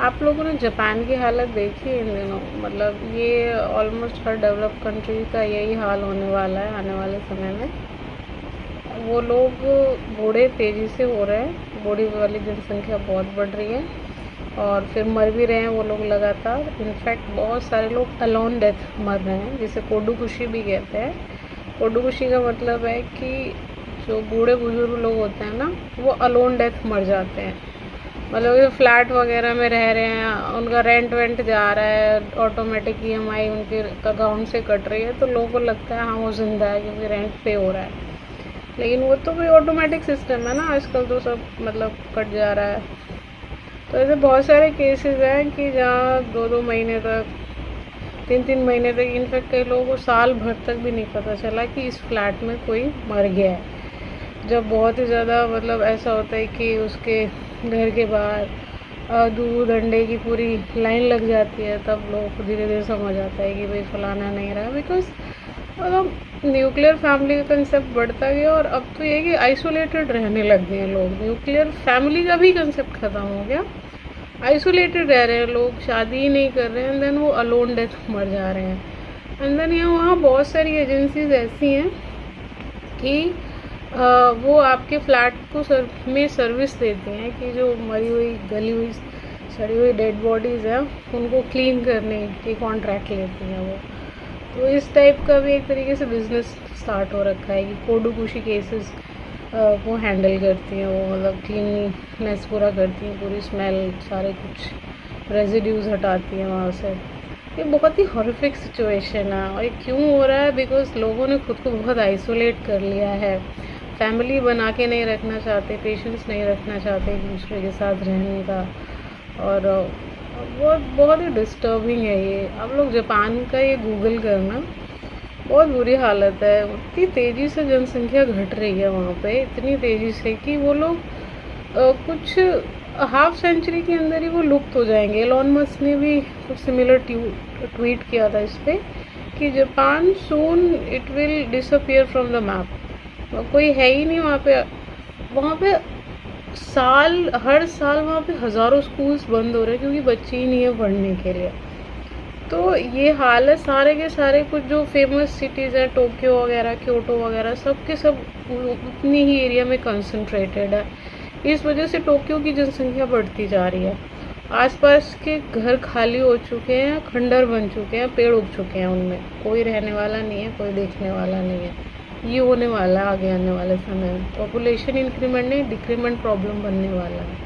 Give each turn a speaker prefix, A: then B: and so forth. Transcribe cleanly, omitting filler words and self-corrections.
A: आप लोगों ने जापान की हालत देखी है इन दिनों? मतलब ये ऑलमोस्ट हर डेवलप कंट्री का यही हाल होने वाला है आने वाले समय में। वो लोग बूढ़े तेज़ी से हो रहे हैं, बूढ़ी वाली जनसंख्या बहुत बढ़ रही है और फिर मर भी रहे हैं वो लोग लगातार। इनफैक्ट बहुत सारे लोग अलोन डेथ मर रहे हैं, जिसे कोडुकुशी भी कहते हैं। कोडुकुशी का मतलब है कि जो बूढ़े बुजुर्ग लोग होते हैं ना, वो अलोन डेथ मर जाते हैं। मतलब ये फ्लैट वगैरह में रह रहे हैं, उनका रेंट वेंट जा रहा है, ऑटोमेटिक ईएमआई उनके अकाउंट से कट रही है, तो लोगों को लगता है हाँ वो ज़िंदा है क्योंकि रेंट पे हो रहा है। लेकिन वो तो भी ऑटोमेटिक सिस्टम है ना, आजकल तो सब मतलब कट जा रहा है। तो ऐसे बहुत सारे केसेस हैं कि जहाँ 2-2 महीने तक, 3-3 महीने तक, इनफैक्ट कई लोगों को साल भर तक भी नहीं पता चला कि इस फ्लैट में कोई मर गया है। जब बहुत ही ज़्यादा मतलब ऐसा होता है कि उसके घर के बाहर दूध अंडे की पूरी लाइन लग जाती है, तब लोगों को धीरे धीरे समझ आता है कि भाई फलाना नहीं रहा। बिकॉज मतलब न्यूक्लियर फैमिली का कंसेप्ट बढ़ता गया और अब तो ये कि आइसोलेटेड रहने लग गए हैं लोग। न्यूक्लियर फैमिली का भी कंसेप्ट ख़त्म हो गया, आइसोलेटेड रह रहे हैं लोग, शादी ही नहीं कर रहे हैं, एंड देन वो अलोन डेथ मर जा रहे हैं। एंड देन यहाँ वहाँ बहुत सारी एजेंसीज ऐसी हैं कि वो आपके फ्लैट को में सर्विस देती हैं कि जो मरी हुई गली हुई सड़ी हुई डेड बॉडीज़ हैं उनको क्लीन करने की कॉन्ट्रैक्ट लेती हैं वो। तो इस टाइप का भी एक तरीके से बिजनेस स्टार्ट हो रखा है कि कोडुकुशी केसेस को हैंडल करती हैं वो, मतलब क्लीननेस पूरा करती हैं, पूरी स्मेल सारे कुछ रेजिड्यूज हटाती हैं वहाँ से। ये बहुत ही हॉरिफिक सिचुएशन है और ये क्यों हो रहा है? बिकॉज लोगों ने खुद को बहुत आइसोलेट कर लिया है, फैमिली बना के नहीं रखना चाहते, पेशेंस नहीं रखना चाहते एक दूसरे के साथ रहने का। और बहुत बहुत ही डिस्टर्बिंग है ये। आप लोग जापान का ये गूगल करना, बहुत बुरी हालत है। इतनी तेज़ी से जनसंख्या घट रही है वहाँ पे, इतनी तेज़ी से कि वो लोग कुछ हाफ सेंचुरी के अंदर ही वो लुप्त हो जाएंगे। एलोन मस्क ने भी कुछ सिमिलर ट्वीट किया था इस पर कि Japan soon it will disappear from the map. कोई है ही नहीं वहाँ पे। वहाँ पे हर साल वहाँ पे हज़ारों स्कूल्स बंद हो रहे हैं क्योंकि बच्चे ही नहीं है पढ़ने के लिए। तो ये हाल है। सारे के सारे कुछ जो फेमस सिटीज़ हैं, टोक्यो वगैरह, क्योटो वगैरह, सब के सब उतनी ही एरिया में कंसंट्रेटेड है। इस वजह से टोक्यो की जनसंख्या बढ़ती जा रही है। आसपास के घर खाली हो चुके हैं, खंडर बन चुके हैं, पेड़ उग चुके हैं, उनमें कोई रहने वाला नहीं है, कोई देखने वाला नहीं है। ये होने वाला है आगे आने वाले समय में। पॉपुलेशन इंक्रीमेंट नहीं, डिक्रीमेंट प्रॉब्लम बनने वाला है।